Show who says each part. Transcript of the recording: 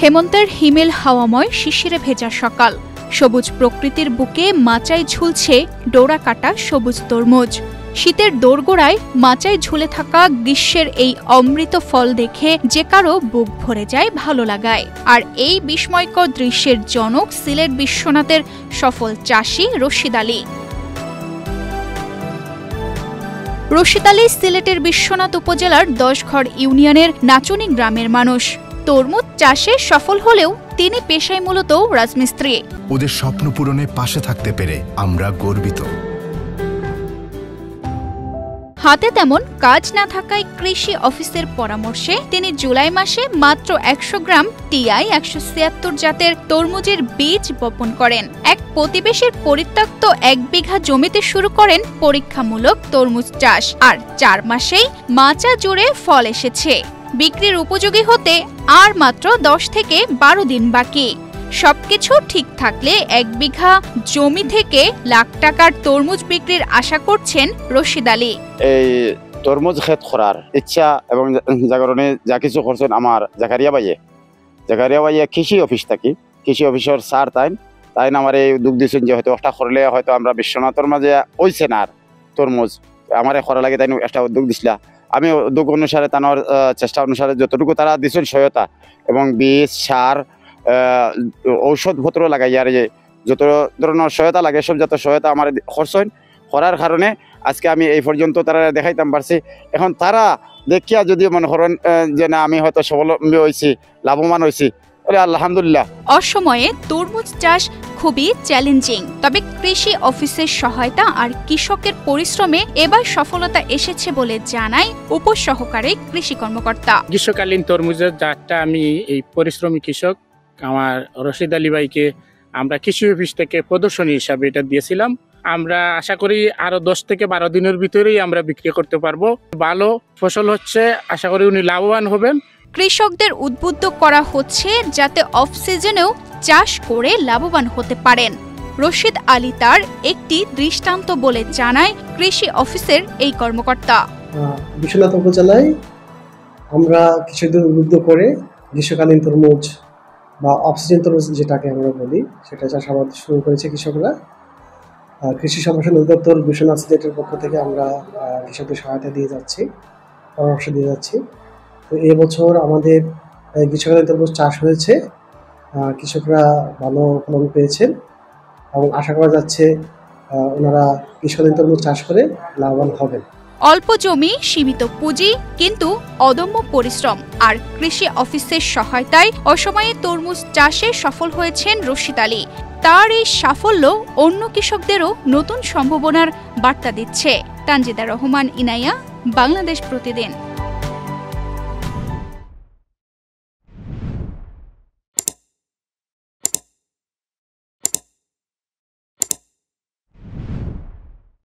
Speaker 1: হেমন্তের হিমেল হাওয়াময় শিশিরে ভেজা সকাল, সবুজ প্রকৃতির বুকে মাচায় ঝুলছে ডোরা কাটা সবুজ তরমুজ। শীতের দোরগোড়ায় মাচায় ঝুলে থাকা গ্রীষ্মের এই অমৃত ফল দেখে যে কারো বুক ভরে যায় ভালো লাগায়। আর এই বিস্ময়কর দৃশ্যের জনক সিলেট বিশ্বনাথের সফল চাষী রশিদ আলী। রশিদ আলী সিলেটের বিশ্বনাথ উপজেলার 10 ঘর ইউনিয়নের নাচুনি গ্রামের মানুষ। তরমুজ চাষে সফল হলেও তিনি পেশায় মূলত রাজমিস্ত্রি।
Speaker 2: ওদের স্বপ্ন পূরণে পাশে থাকতে পেরে আমরা গর্বিত।
Speaker 1: হাতে তেমন কাজ না থাকায় কৃষি অফিসের পরামর্শে তিনি জুলাই মাসে মাত্র 100 গ্রাম টিআই 176 জাতের তরমুজের বীজ বপন করেন। এক প্রতিবেশীর পরিত্যক্ত 1 বিঘা জমিতে শুরু করেন পরীক্ষামূলক তরমুজ চাষ। আর 4 মাসেই মাচা জুড়ে ফল এসেছে। বিক্রির উপযোগী হতে আর মাত্র 10 থেকে 12 দিন বাকি। সবকিছু ঠিক থাকলে 1 বিঘা জমি থেকে লাখ টাকার তরমুজ বিক্রির আশা করছেন রশিদ আলী।
Speaker 3: এই তরমুজ ক্ষেত করার ইচ্ছা এবং জাগরণে যা কিছু করছেন আমার জাকারিয়া ভাইয়ে কৃষি অফিস থাকি, কৃষি অফিসের স্যার তাই আমার এই উদ্যোগ দিয়েছেন যে হয়তো একটা করলে হয়তো আমরা বিশ্বনাথের মাঝে ওইছে না আর তরমুজ আমার করা লাগে, তাই একটা উদ্যোগ দিছিলা। আমি উদ্যোগ অনুসারে তার চেষ্টা অনুসারে যতটুকু তারা দিচ্ছেন সহায়তা এবং বীজ সার ঔষধপত্র লাগাই আর যত ধরনের সহায়তা লাগে সব যত সহায়তা আমার খরচ করার কারণে আজকে আমি এই পর্যন্ত তারা দেখাইতাম পারছি। এখন তারা দেখিয়া যদি মনে করেন যে না আমি হয়তো স্বাবলম্বী হয়েছি, লাভবান হয়েছি, আলহামদুলিল্লাহ।
Speaker 1: অসময়ে তরমুজ চাষ খুবই চ্যালেঞ্জিং, তবে কৃষি অফিসের সহায়তা আর কৃষকের পরিশ্রমে এবার সফলতা এসেছে বলে জানায় উপসহকারী কৃষি কর্মকর্তা।
Speaker 4: গ্রীষ্মকালীন তরমুজের জাতটা আমি এই পরিশ্রমী কৃষক আমার রশিদ আলী ভাইকে আমরা কৃষি অফিস থেকে প্রদর্শনী হিসাবে এটা দিয়েছিলাম। আমরা আশা করি আরো 10 থেকে 12 দিনের ভিতরেই আমরা বিক্রি করতে পারবো। ভালো ফসল হচ্ছে, আশা করি উনি লাভবান হবেন।
Speaker 1: কৃষকদের উদ্বুদ্ধ করা হচ্ছে যাতে অফ সিজনেও চাষ করে লাভবান হতে পারেন। রশিদ আলী তার একটি দৃষ্টান্ত বলে জানায় কৃষি অফিসের এই কর্মকর্তা।
Speaker 5: বিশ্বনাথ উপজেলায় আমরা কৃষকদের উদ্বুদ্ধ করে গ্রীষ্মকালীন তরমুজ বা অফ সিজন তরমুজ যেটাকে আমরা বলি সেটা চাষাবাদ শুরু করেছে কৃষকরা। কৃষি সম্প্রসারণ অধিদপ্তর বিশ্বনাথ সিলেটের পক্ষ থেকে আমরা কৃষকদের সহায়তা দিয়ে যাচ্ছি, পরামর্শ দিয়ে যাচ্ছি। তো এবছর আমাদের গ্রীষ্মকালীন তরমুজ চাষ হয়েছে, কৃষকরা ভালো ফলন পেয়েছেন এবং আশা করা যাচ্ছে ওনারা গ্রীষ্মকালীন তরমুজ চাষ করে লাভবান হবেন।
Speaker 1: অল্প জমি, সীমিত পুঁজি, কিন্তু অদম্য পরিশ্রম আর কৃষি অফিসের সহায়তায় অসময়ে তরমুজ চাষে সফল হয়েছেন রশিদ আলী। তার এই সাফল্য অন্য কৃষকদেরও নতুন সম্ভাবনার বার্তা দিচ্ছে। তানজিদা রহমান, ইনায়া, বাংলাদেশ প্রতিদিন।